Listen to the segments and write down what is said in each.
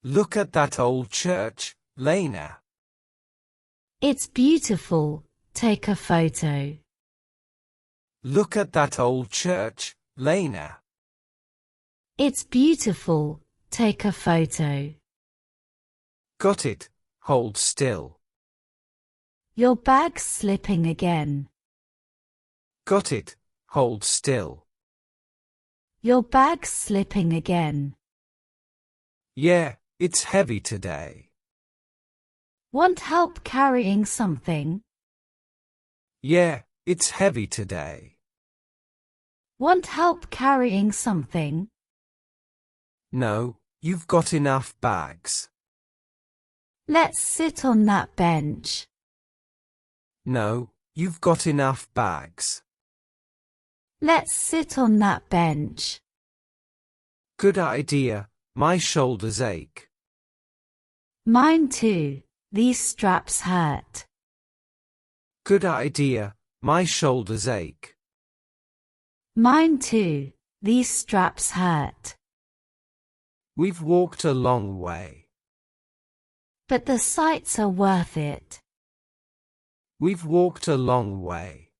Look at that old church, Lena. It's beautiful, take a photo. Look at that old church, Lena. It's beautiful, take a photo. Got it, hold still. Your bag's slipping again. Got it, hold still. Your bag's slipping again. Yeah, it's heavy today. Want help carrying something? Yeah, it's heavy today. Want help carrying something? No, you've got enough bags. Let's sit on that bench. No, you've got enough bags. Let's sit on that bench. Good idea, my shoulders ache. Mine too, these straps hurt. Good idea, my shoulders ache. Mine too, these straps hurt. We've walked a long way. But the sights are worth it. We've walked a long way.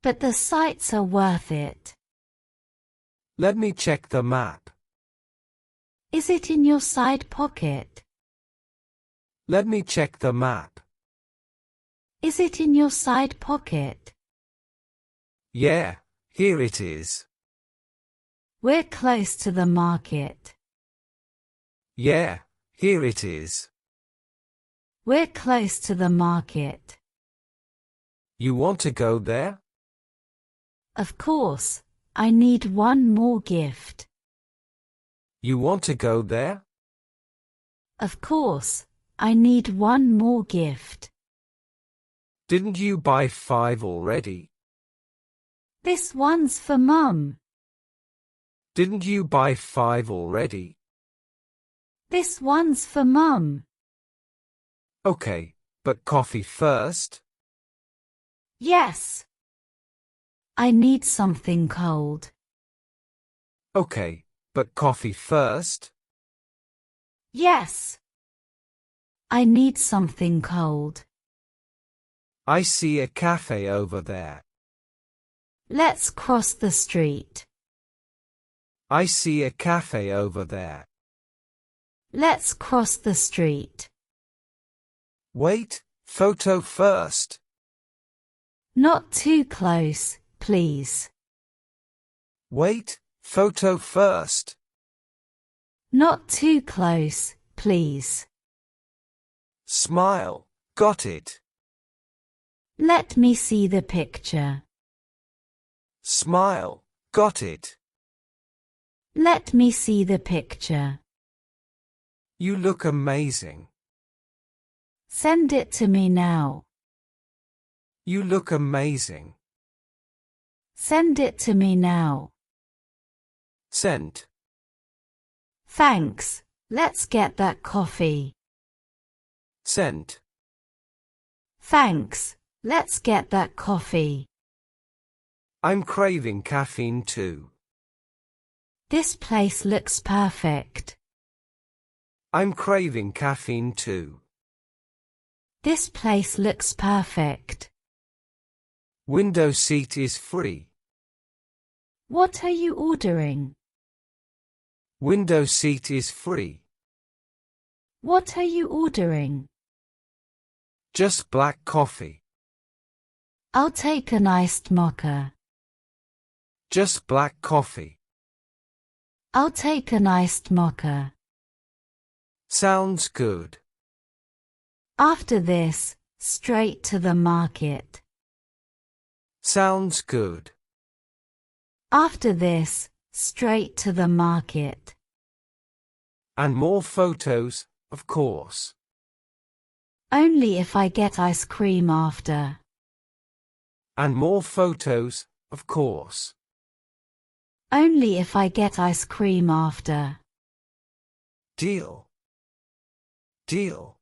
But the sights are worth it. Let me check the map. Is it in your side pocket? Let me check the map. Is it in your side pocket? Yeah, here it is. We're close to the market. Yeah, here it is. We're close to the market. You want to go there? Of course, I need one more gift. You want to go there? Of course, I need one more gift. Didn't you buy 5 already? This one's for Mum. Didn't you buy 5 already? This one's for Mum. Okay, but coffee first? Yes. I need something cold. Okay, but coffee first? Yes. I need something cold. I see a cafe over there. Let's cross the street. I see a cafe over there. Let's cross the street. Wait, photo first. Not too close, please. Wait, photo first. Not too close, please. Smile, got it. Let me see the picture. Smile, got it. Let me see the picture. You look amazing. Send it to me now. You look amazing. Send it to me now. Sent. Thanks, let's get that coffee. Sent. Thanks, let's get that coffee. I'm craving caffeine too. This place looks perfect. I'm craving caffeine too. This place looks perfect. Window seat is free. What are you ordering? Window seat is free. What are you ordering? Just black coffee. I'll take an iced mocha. Just black coffee. I'll take an iced mocha. Sounds good. After this, straight to the market. Sounds good. After this, straight to the market. And more photos, of course. Only if I get ice cream after. And more photos, of course. Only if I get ice cream after. Deal. Deal.